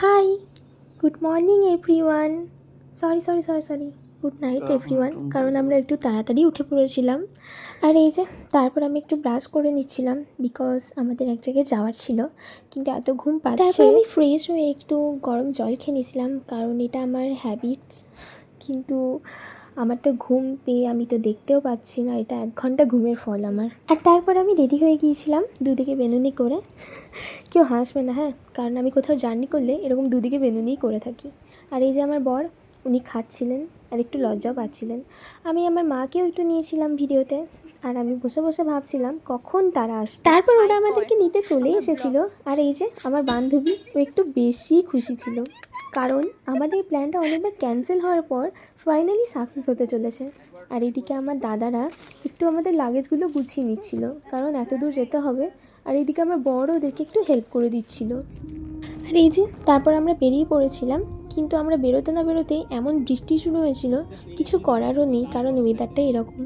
High, good morning everyone. Sorry good night everyone, কারণ আমরা একটু তাড়াতাড়ি উঠে পড়েছিলাম। আর এই যে তারপর আমি একটু ব্রাশ করে নিচ্ছিলাম, বিকজ আমাদের এক জায়গায় যাওয়ার ছিল, কিন্তু এত ঘুম পাচ্ছে। তারপর আমি ফ্রেশ হয়ে একটু গরম জল খেয়ে নিয়েছিলাম, কারণ এটা আমার হ্যাবিটস। কিন্তু আমার তো ঘুম পেয়ে আমি তো দেখতেও পাচ্ছি না, এটা 1 ঘন্টা ঘুমের ফল আমার। আর তারপর আমি রেডি হয়ে গিয়েছিলাম দুদিকে বেনুনি করে। কেউ হাসবে না, হ্যাঁ, কারণ আমি কোথাও জার্নি করলে এরকম দুদিকে বেনুনিই করে থাকি। আর এই যে আমার বর, উনি খাচ্ছিলেন আর একটু লজ্জাও পাচ্ছিলেন। আমি আমার মাকেও একটু নিয়েছিলাম ভিডিওতে, আর আমি বসে বসে ভাবছিলাম কখন তারা আসবে। তারপর ওরা আমাদেরকে নিতে চলে এসেছিল। আর এই যে আমার বান্ধবী, ও একটু বেশি খুশি ছিল, কারণ আমাদের প্ল্যানটা অনেকবার ক্যান্সেল হওয়ার পর ফাইনালি সাকসেস হতে চলেছে। আর এদিকে আমার দাদারা একটু আমাদের লাগেজগুলো গুছিয়ে নিচ্ছিল, কারণ এত দূর যেতে হবে। আর এইদিকে আমার বড় ওদেরকে একটু হেল্প করে দিচ্ছিল। আর এই যে তারপর আমরা বেরিয়ে পড়েছিলাম, কিন্তু আমরা বেরোতে না বেরোতেই এমন বৃষ্টি শুরু হয়েছিল, কিছু করারও নেই, কারণ ওয়েদারটা এরকম।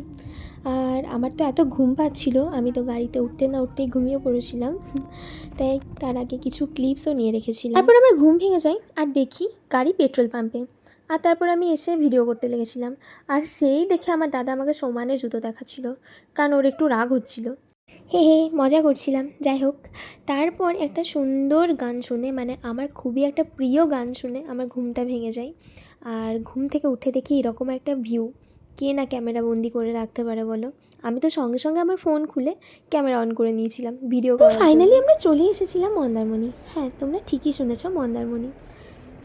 আর আমার তো এত ঘুম পাচ্ছিল, আমি তো গাড়িতে উঠতে না উঠতেই ঘুমিয়ে পড়েছিলাম। তাই তার আগে কিছু ক্লিপসও নিয়ে রেখেছিলাম। তারপর আমার ঘুম ভেঙে যায় আর দেখি গাড়ি পেট্রোল পাম্পে। আর তারপর আমি এসে ভিডিও করতে লেগেছিলাম। আর সেই দেখে আমার দাদা আমাকে সমানে জুতো দেখাচ্ছিল, কারণ ওর একটু রাগ হচ্ছিল। হে মজা করছিলাম। যাই হোক, তারপর একটা সুন্দর গান শুনে, মানে আমার খুবই একটা প্রিয় গান শুনে আমার ঘুমটা ভেঙে যায়। আর ঘুম থেকে উঠে দেখি এরকম একটা ভিউ, কে না ক্যামেরা বন্দি করে রাখতে পারে বলো। আমি তো সঙ্গে সঙ্গে আমার ফোন খুলে ক্যামেরা অন করে নিয়েছিলাম ভিডিও করার জন্য। ফাইনালি আমরা চলে এসেছিলাম মন্দারমণি। হ্যাঁ, তোমরা ঠিকই শুনেছ, মন্দারমণি।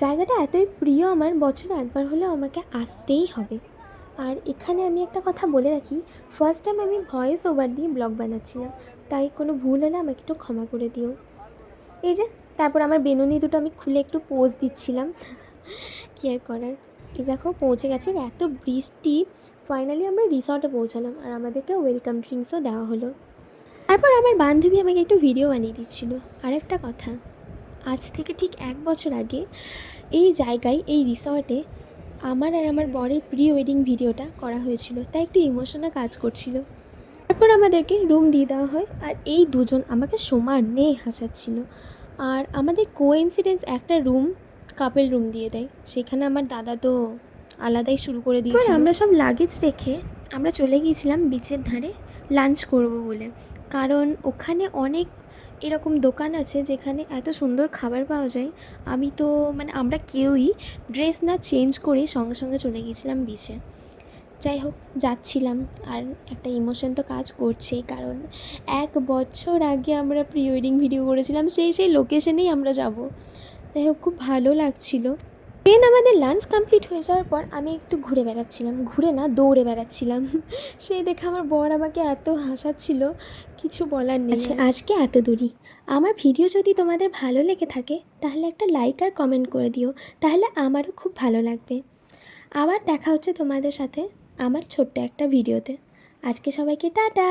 জায়গাটা এতই প্রিয় আমার, বছরে একবার হলেও আমাকে আসতেই হবে। আর এখানে আমি একটা কথা বলে রাখি, ফার্স্ট টাইম আমি ভয়েস ওভার দিয়ে ব্লগ বানাচ্ছিলাম, তাই কোনো ভুল হলে আমাকে একটু ক্ষমা করে দিও। এই যে তারপর আমার বেনুনি দুটো আমি খুলে একটু পোজ দিচ্ছিলাম, কী আর করার। এই দেখো পৌঁছে গেছে, এত বৃষ্টি। ফাইনালি আমরা রিসর্টে পৌঁছালাম, আর আমাদেরকে ওয়েলকাম ড্রিঙ্কসও দেওয়া হলো। তারপর আমার বান্ধবী আমাকে একটু ভিডিও বানিয়ে দিচ্ছিল। আর একটা কথা, আজ থেকে ঠিক 1 বছর আগে এই জায়গায়, এই রিসর্টে আমার আর আমার বরের প্রি ওয়েডিং ভিডিওটা করা হয়েছিল, তাই একটু ইমোশনাল কাজ করছিল। তারপর আমাদেরকে রুম দিয়ে দেওয়া হয়, আর এই দুজন আমাকে সমানে হাসাচ্ছিল। আর আমাদের কোইন্সিডেন্স একটা রুম, কাপল রুম দিয়ে দেয়, সেখানে আমার দাদা তো আলাদাই শুরু করে দিয়েছিল। আমরা সব লাগেজ রেখে আমরা চলে গিয়েছিলাম বিচের ধারে লাঞ্চ করব বলে, কারণ ওখানে অনেক এরকম দোকান আছে যেখানে এত সুন্দর খাবার পাওয়া যায়। আমি তো আমরা কেউই ড্রেস না চেঞ্জ করে সঙ্গে সঙ্গে চলে গিয়েছিলাম বিচে। যাই হোক, যাচ্ছিলাম, আর একটা ইমোশন তো কাজ করছেই, কারণ 1 বছর আগে আমরা প্রি ওয়েডিং ভিডিও করেছিলাম, সেই লোকেশনেই আমরা যাব। যাই হোক, খুব ভালো লাগছিল। দেন আমাদের লাঞ্চ কমপ্লিট হয়ে যাওয়ার পর আমি একটু ঘুরে বেড়াচ্ছিলাম, দৌড়ে বেড়াচ্ছিলাম। সেই দেখে আমার বর আমাকে এত হাসাচ্ছিল, কিছু বলার নেই। আজকে এত দূরই। আমার ভিডিও যদি তোমাদের ভালো লেগে থাকে, তাহলে একটা লাইক আর কমেন্ট করে দিও, তাহলে আমারও খুব ভালো লাগবে। আবার দেখা হচ্ছে তোমাদের সাথে আমার ছোট্ট একটা ভিডিওতে। আজকে সবাইকে টাটা।